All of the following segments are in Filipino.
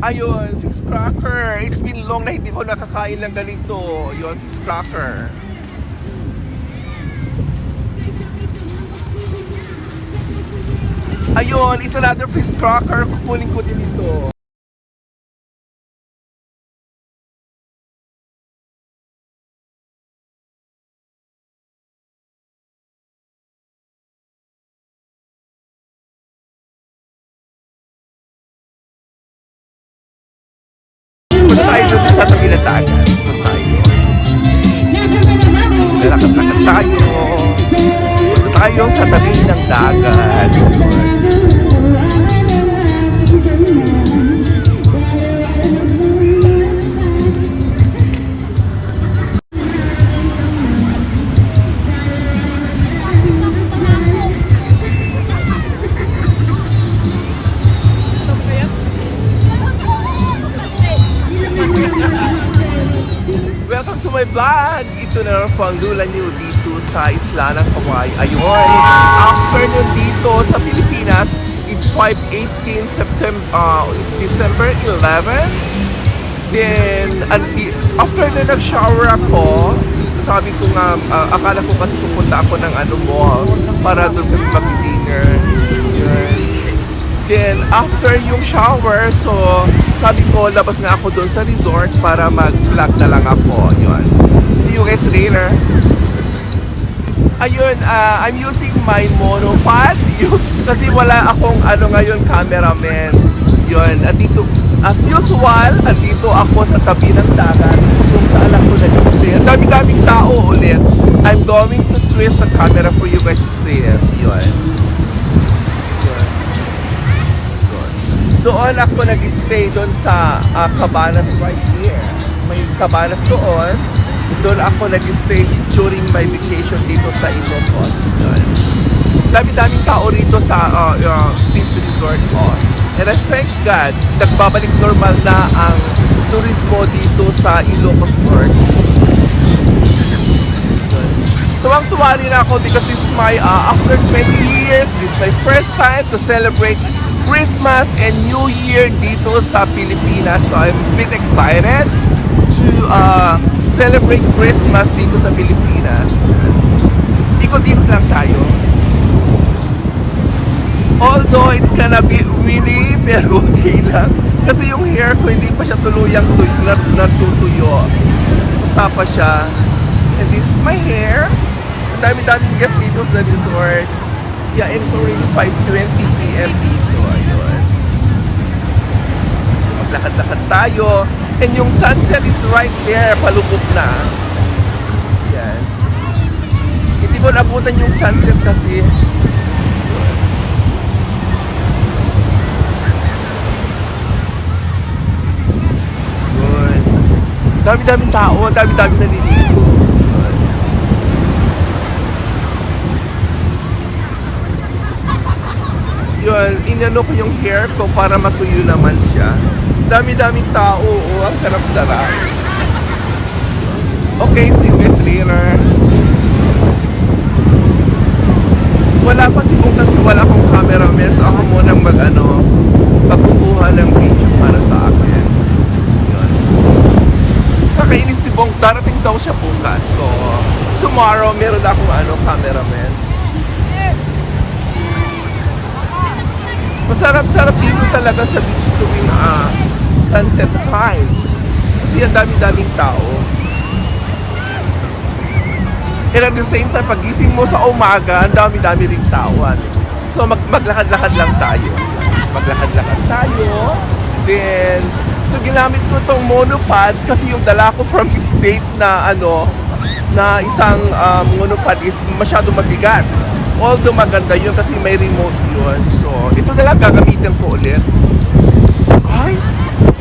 Ayun, fish cracker. It's been long na hindi ko nakakain ng ganito. Yun, fish cracker. Ayun, it's another fish cracker. Kukunin ko din ito. Punta tayo dun sa tabi ng dagat. Punta tayo. Lalakad-lakad tayo. Punta tayo sa tabi ng dagat. Welcome to my vlog! Ito na po ang lula niyo dito sa isla ng Hawaii. Ayun, afternoon dito sa Pilipinas. It's 5:18 September, it's December 11. Then, after na nag-shower ako, sabi ko nga, akala ko kasi pupunta ako ng mall para doon kami mag-dinner. Then, after yung shower, so, sabi ko, labas nga ako doon sa resort para mag-vlog na lang ako. Yun. See you guys later. Ayun, I'm using my monopod. Kasi wala akong ngayon, cameraman. Yun, andito, as usual, andito ako sa tabi ng dagat. Kung saan ako nag-play. Ang dami-daming tao ulit. I'm going to twist the camera for you guys to see it. Yun. Doon ako nag-stay doon sa Cabanas right here. May Cabanas doon. Doon ako nag-stay during my vacation dito sa Ilocos. Dami-daming tao rito sa beach resort ko. And I thank God, nagbabalik normal na ang turismo dito sa Ilocos North. Tuwang-tuwa rin ako because this is my, after 20 years, this is my first time to celebrate Christmas and New Year dito sa Pilipinas. So I'm a bit excited to celebrate Christmas dito sa Pilipinas. Ikot-ikot lang tayo. Although it's gonna be windy, pero okay lang. Kasi yung hair ko hindi pa siya tuluyang natutuyo. Basta pa siya. And this is my hair. Ang dami-daming guests dito sa resort. Yeah, and it's already 5:20 p.m. dito. Ayun. Maglakad-lakad tayo. And yung sunset is right there. Palubog na. Yan. Hindi ko nabutan yung sunset kasi. Good. Dami-daming tao. Dami-daming naliligo. Yun, inano ko yung hair ko para matuyo naman siya. Dami-daming tao, ang sarap-sarap. Okay, see you guys later. Wala pa si Bong kasi wala akong cameraman, so ako munang pagkukuha ng video para sa akin. Yun. Kakainis si Bong, darating daw siya bukas. So, tomorrow meron akong cameraman. Masarap-sarap dito talaga sa beach tuwing sunset time. Kasi ang dami-daming tao. And at the same time, pagising mo sa umaga, ang dami-dami ring tao. So maglakad-lakad lang tayo. Maglakad-lakad tayo. Then, so ginamit ko itong monopod kasi yung dala ko from the States na na isang monopod is masyado mabigat. Although maganda yun kasi may remote yun. So, ito na lang gagamitin ko ulit. Ay,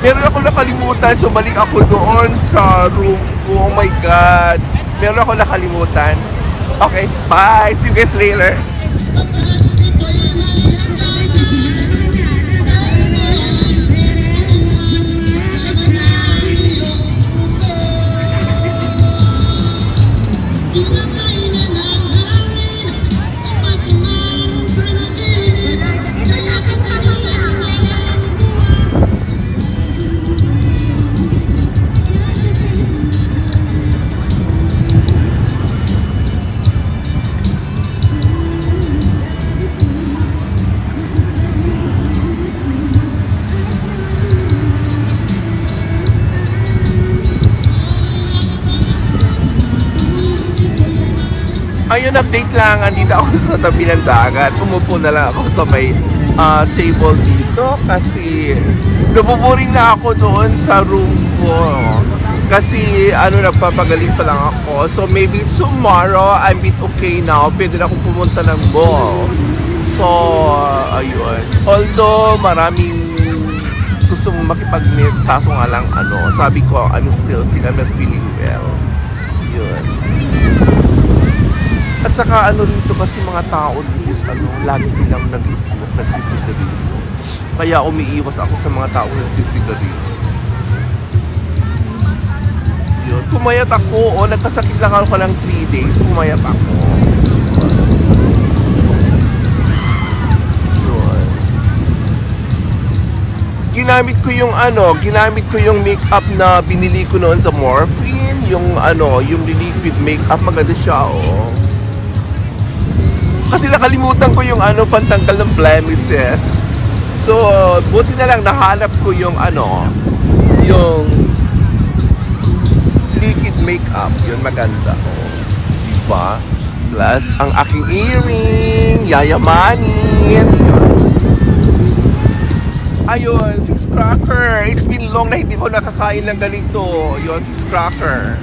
meron ako nakalimutan. So, balik ako doon sa room ko. Oh my God. Meron ako nakalimutan. Okay, bye. See you guys later. ngayon update lang, andito ako sa tabi ng dagat. Umupo na lang ako sa may table dito kasi nabuboring na ako doon sa room ko. Kasi nagpapagaling pa lang ako. So maybe tomorrow, I'm bit okay now. Pwede na akong pumunta ng mall. So, ayun. Although maraming gusto mo makipag-meet, kaso nga lang sabi ko, I'm still sick, I'm not feeling well. Yun. At saka rito kasi mga tao dito is lagi silang nag-smoke, nagsisigarilyo. Kaya umiiwas ako sa mga tao nagsisigarilyo. Yun. Pumayat ako, nagkasakit lang ako ng 3 days, pumayat ako. Yun. Ginamit ko yung makeup na binili ko noon sa Morphine, yung liquid makeup, maganda siya, Kasi nakalimutan ko yung pantanggal ng blemishes. So, buti na lang nahanap ko yung yung liquid makeup. Yun maganda. Diba? Plus, ang aking earring, yayamanin. Ayun, fish cracker. It's been long na hindi ko nakakain ng ganito. Yun, fish cracker.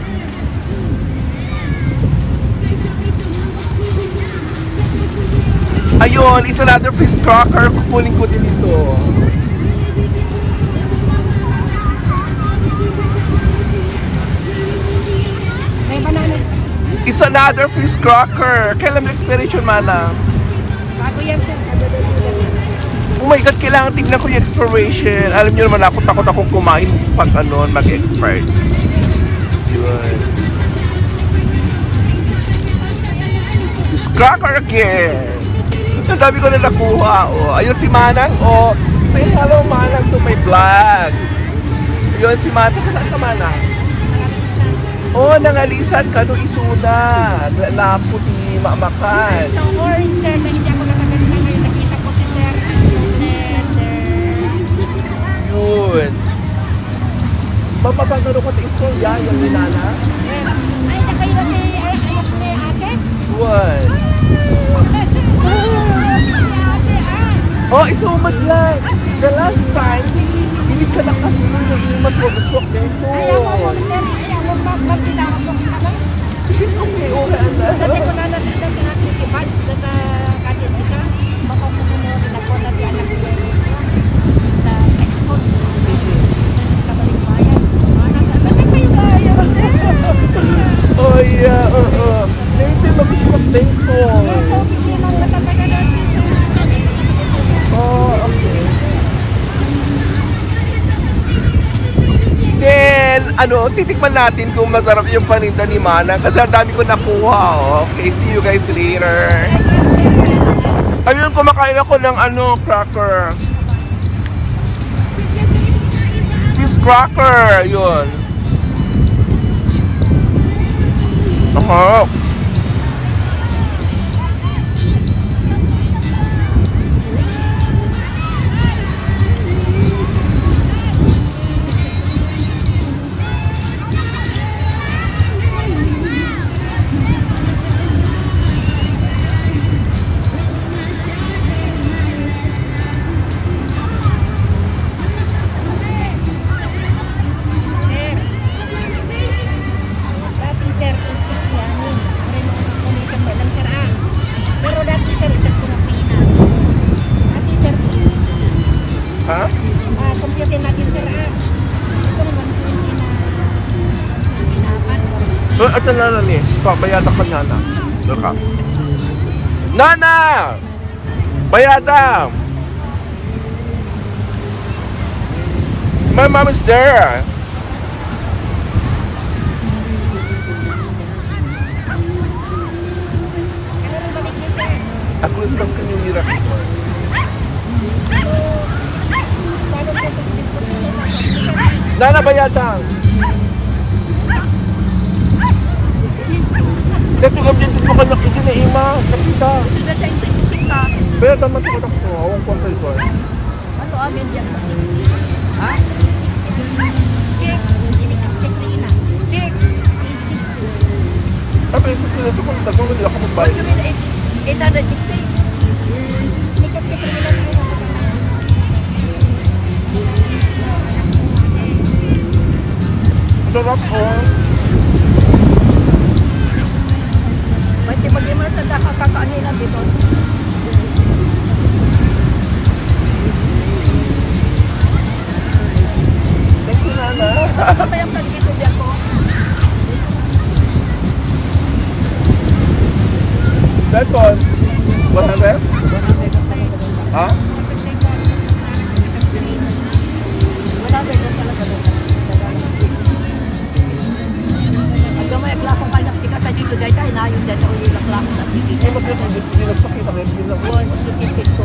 Ayun, it's another fish cracker. Kukunin ko din ito. May banana. It's another fish cracker. Kailan may expiration, Manang? Bago yan, sir. Oh my God, kailangan tignan ko yung expiration. Alam niyo naman, takot akong kumain pag mag-expire. Yun. Fish cracker again. Ang dami ko na nakuha, Ayun si Manang, Say hello, Manang, to my vlog. Ayun si Manang. Saan ka, Manang? Nangalisan ka no isuna. Lapo ni Mamakan. So, orange, sir, na hindi ako nakaganda ngayon. Nakita ko si sir. Yun. Mapapagano ko sa istorya, yung ninana? Ay, nakayo ni ate? Yun. Isumad lang. The last time, hindi ka lang kasi yung mas magusok dito. Ayaw mo, sir. Ayaw mo, magtinawag ko ka lang. Okay, na. Dati ko na nakita si ate si Bads na kanin ito. Baka ko rin ako na di anak ko. Na exod. Kabalik bayan. Anak kayo bayan. Oh, yeah, Dito, magusok dito. So, hindi lang matataga natin. Okay. Then, titikman natin kung masarap yung paninda ni Manang kasi ang dami ko nakuha, Okay, see you guys later. Ayun, kumakain ako ng cracker. Fish cracker, yun. Ako. Ito na ni. Bayada ka, Nana. Look. Nana! Bayada! My mom is there. Ako lang kanyang hirap. Nana, bayada! Dito kami dito ka nakita na ima, nakita. Pero tama ko na ko, awang kontal ko. Ano amin diyan kasi? Ha? Check. Check na ina. Check. Tapos ito ito kung tagong nila ako What magbayad. you mean, 860? Hindi ka nila yun. Sarap oh. Ba't di mag-iman sa daka kakaanin na dito? Thank you, Nana. Ano ba yung pag-dito diyan ko? That one. 100? Ha? Wala ba yun talaga doon? Hanggang may aklako ka na sa dito dahil tayo na yung dito yung aklako sa dito. Hindi mo hindi nagpakita kayo. Hindi lang. Yun, sukipit ko.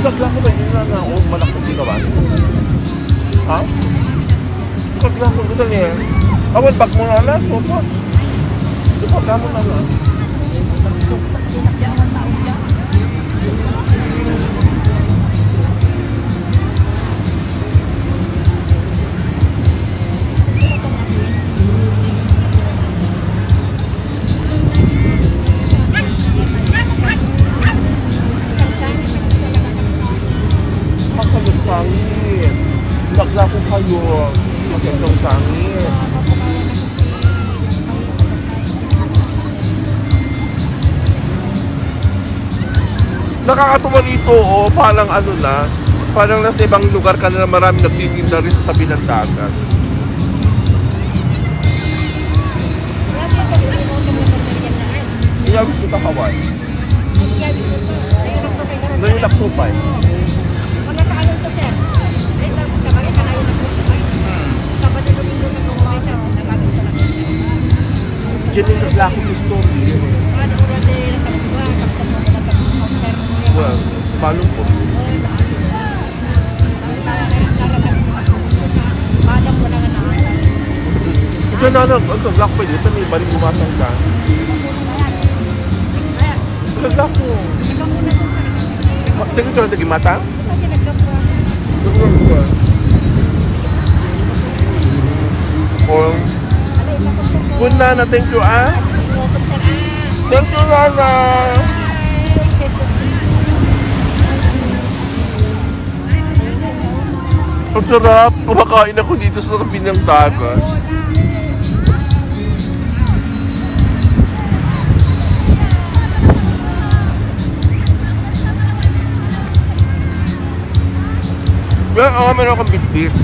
Sagla ko ba yun na ako malaki ginawa? Ha? Sagla ko ito niya. Awan, bag mo na lang. Sopa. Sagla mo na lang. Sinakyawan tao dyan. Magkalit sangit. Sagla ko kayo. Magkandang sangit. Nakakatuwa dito, oh, parang ano na, parang nasa ibang lugar ka na marami nagtitinda rin sa tabi ng dagat. Grabe sa dito mo kung magpapagyan na rin. Iyawit kita Hawaii. Kaya dito to. Ayun ako kay Garot. Ngayon naktupay. Magkakaalam to, sir. Ay, sa kabagay ka na yun ako. Sabado Domingo na kung may sa nagagawin ko lang. Diyan yung naglako yung story. Ano ko natin nakakagawa, kapag mo nakakagawa, sir. Well, paano po? Madam ko na nga na. Ito na, naglako pa dito, may balik bumatang ka. Ayan, Naglako. ikaw muna kung saan. Tingin ko na naging mata? Kasi nagkapwa. Siguro ko. Or, Alay, tapos ko po. good na, thank you ah. Welcome, sir. Thank you, Nana. Ang sarap. Kumakain ako dito sa tabi ng dagat. Well, meron akong bitbit.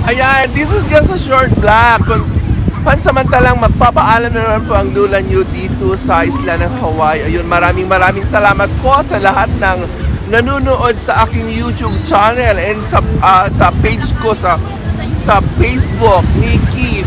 Ayan, this is just a short vlog. Pansamantalang magpapaalam na naman po ang Lula New dito sa isla ng Hawaii. Ayun, maraming salamat po sa lahat ng nanonood sa aking YouTube channel and sa page ko sa Facebook, Nikki.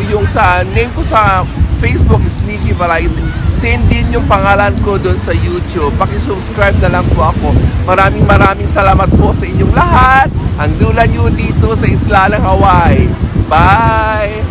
Yung sa name ko sa Facebook is Nikki Valais. Same din yung pangalan ko doon sa YouTube. Paki-subscribe na lang po ako. Maraming salamat po sa inyong lahat. Ang Lula New dito sa isla ng Hawaii. Bye!